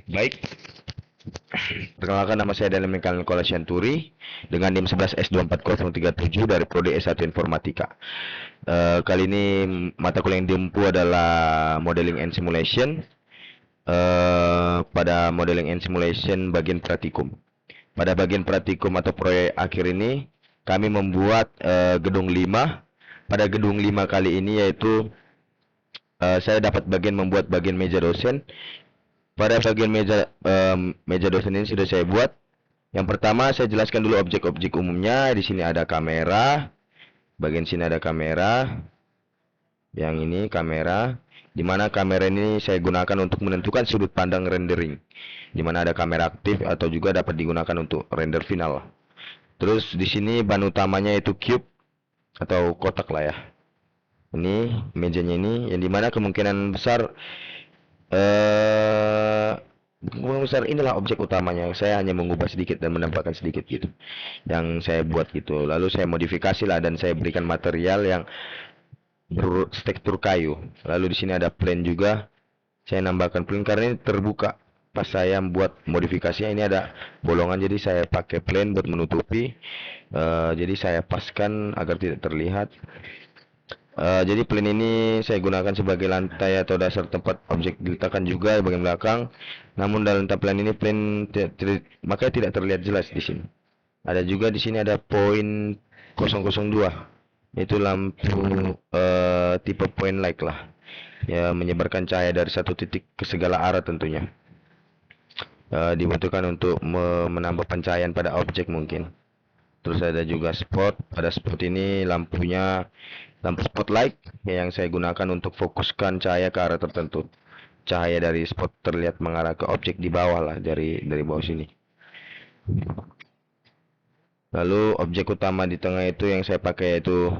Baik, perkenalkan nama saya Daniel Mikael Turi dengan NIM 11S24037 dari Prodi S1 Informatika. Kali ini mata kuliah yang diempu adalah Modeling and Simulation. Pada Modeling and Simulation bagian praktikum. Pada bagian praktikum atau proyek akhir ini, kami membuat gedung 5. Pada gedung 5 kali ini yaitu saya dapat bagian membuat bagian meja dosen. Pada bagian meja dosen ini sudah saya buat. Yang pertama saya jelaskan dulu objek-objek umumnya. Di sini ada kamera. Bagian sini ada kamera. Yang ini kamera. Di mana kamera ini saya gunakan untuk menentukan sudut pandang rendering. Di mana ada kamera aktif atau juga dapat digunakan untuk render final. Terus di sini bahan utamanya itu cube atau kotak lah ya. Ini mejanya ini yang dimana kemungkinan besar inilah objek utamanya. Saya hanya mengubah sedikit dan menambahkan sedikit gitu. Yang saya buat gitu. Lalu saya modifikasi lah dan saya berikan material yang bertekstur kayu. Lalu di sini ada plane juga. Saya nambahkan plane karena ini terbuka. Pas saya buat modifikasinya ini ada bolongan jadi saya pakai plane buat menutupi. Jadi saya paskan agar tidak terlihat. Jadi plane ini saya gunakan sebagai lantai atau dasar tempat objek diletakkan juga di bagian belakang. Namun dalam tampilan ini plane makanya tidak terlihat jelas di sini. Ada juga di sini ada poin 002. Itu lampu tipe point light lah. Ya menyebarkan cahaya dari satu titik ke segala arah tentunya. Dibutuhkan untuk menambah pencahayaan pada objek mungkin. Terus ada juga spot. Pada spot ini lampunya lampu spotlight yang saya gunakan untuk fokuskan cahaya ke arah tertentu. Cahaya dari spot terlihat mengarah ke objek di bawah lah dari bawah sini. Lalu objek utama di tengah itu yang saya pakai yaitu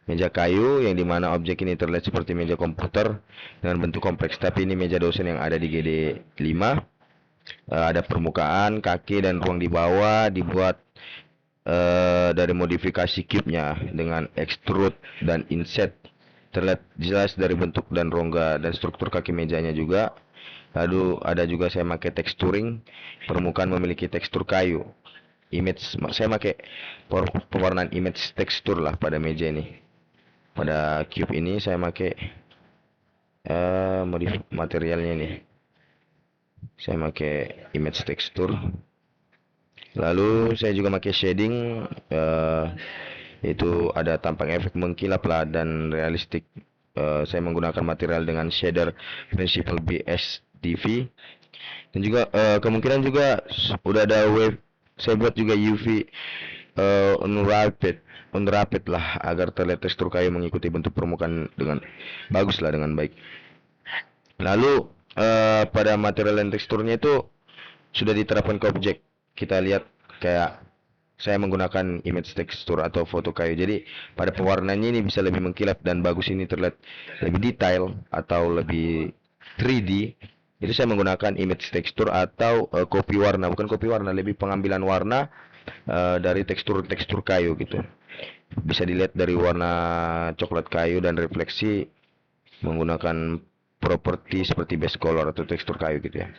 meja kayu yang dimana objek ini terlihat seperti meja komputer dengan bentuk kompleks. Tapi ini meja dosen yang ada di GD 5. Ada permukaan, kaki dan ruang di bawah dibuat dari modifikasi cube-nya dengan extrude dan inset. Terlihat jelas dari bentuk dan rongga dan struktur kaki mejanya juga. Lalu ada juga saya pakai texturing. Permukaan memiliki tekstur kayu. Image saya pakai pewarnaan image tekstur lah pada meja ini. Pada cube ini saya pakai materialnya nih. Saya pakai image tekstur. Lalu saya juga pakai shading, itu ada tampang efek mengkilap lah dan realistik. Saya menggunakan material dengan shader Principle BSDV dan juga kemungkinan juga udah ada wave. Saya buat juga UV unwrapped lah agar terlihat tekstur kayu mengikuti bentuk permukaan dengan bagus lah dengan baik. Lalu pada material dan teksturnya itu sudah diterapkan ke objek. Kita lihat kayak saya menggunakan image tekstur atau foto kayu. Jadi pada pewarnanya ini bisa lebih mengkilap dan bagus, ini terlihat lebih detail atau lebih 3D. Itu saya menggunakan image tekstur atau kopi warna, bukan kopi warna, lebih pengambilan warna dari tekstur-tekstur kayu gitu. Bisa dilihat dari warna coklat kayu dan refleksi menggunakan properti seperti base color atau tekstur kayu gitu ya.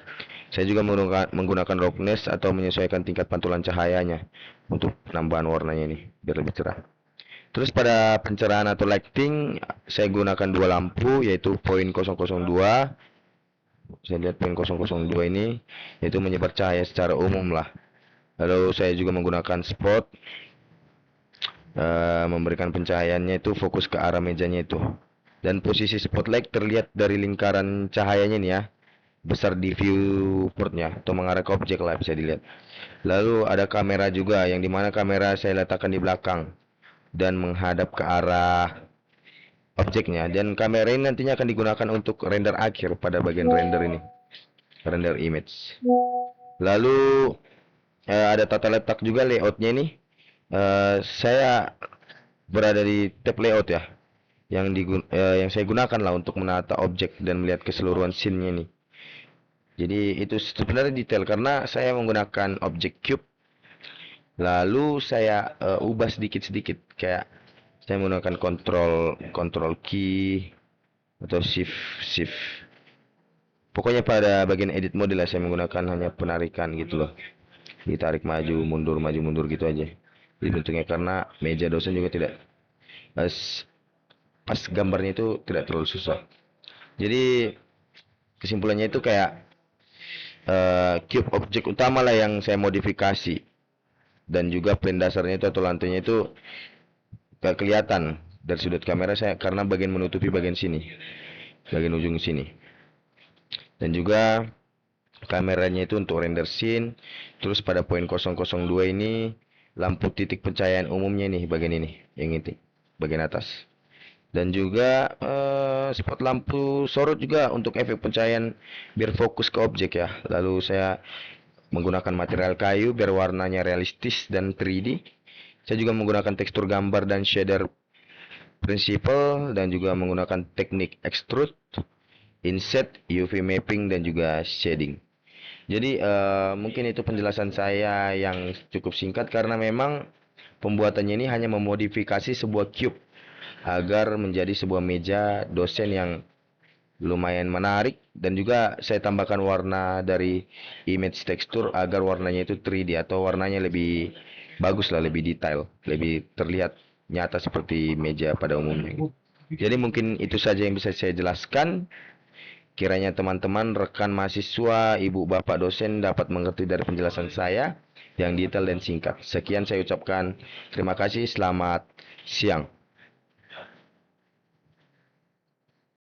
Saya juga menggunakan roughness atau menyesuaikan tingkat pantulan cahayanya untuk penambahan warnanya ini biar lebih cerah. Terus pada pencerahan atau lighting saya gunakan dua lampu yaitu poin 002. Saya lihat poin 002 ini yaitu menyebar cahaya secara umum lah. Lalu saya juga menggunakan spot memberikan pencahayaannya itu fokus ke arah mejanya itu. Dan posisi spotlight terlihat dari lingkaran cahayanya nih ya, besar di viewportnya atau mengarah ke objek lah bisa dilihat. Lalu ada kamera juga yang dimana kamera saya letakkan di belakang dan menghadap ke arah objeknya. Dan kamera ini nantinya akan digunakan untuk render akhir pada bagian render ini, render image. Lalu ada tata letak juga layoutnya ini. Saya berada di tab layout ya, yang saya gunakan lah untuk menata objek dan melihat keseluruhan scene-nya nih. Jadi itu sebenarnya detail karena saya menggunakan objek cube. Lalu saya ubah sedikit-sedikit kayak saya menggunakan control key atau shift Pokoknya pada bagian edit model lah saya menggunakan hanya penarikan gitu loh. Ditarik maju mundur gitu aja. Jadi bentuknya karena meja dosen juga tidak pas, pas gambarnya itu tidak terlalu susah. Jadi kesimpulannya itu kayak cube objek utama lah yang saya modifikasi, dan juga plan dasarnya itu atau lantainya itu gak kelihatan dari sudut kamera saya karena bagian menutupi bagian sini, bagian ujung sini. Dan juga kameranya itu untuk render scene. Terus pada poin 002 ini lampu titik pencahayaan umumnya nih bagian ini, yang ini bagian atas. Dan juga spot lampu sorot juga untuk efek pencahayaan biar fokus ke objek ya. Lalu saya menggunakan material kayu biar warnanya realistis dan 3D. Saya juga menggunakan tekstur gambar dan shader principle, dan juga menggunakan teknik extrude, inset, UV mapping, dan juga shading. Jadi mungkin itu penjelasan saya yang cukup singkat karena memang pembuatannya ini hanya memodifikasi sebuah cube agar menjadi sebuah meja dosen yang lumayan menarik, dan juga saya tambahkan warna dari image tekstur agar warnanya itu 3D atau warnanya lebih bagus lah, lebih detail, lebih terlihat nyata seperti meja pada umumnya. Jadi mungkin itu saja yang bisa saya jelaskan. Kiranya teman-teman, rekan mahasiswa, ibu bapak dosen dapat mengerti dari penjelasan saya yang detail dan singkat. Sekian saya ucapkan terima kasih, selamat siang.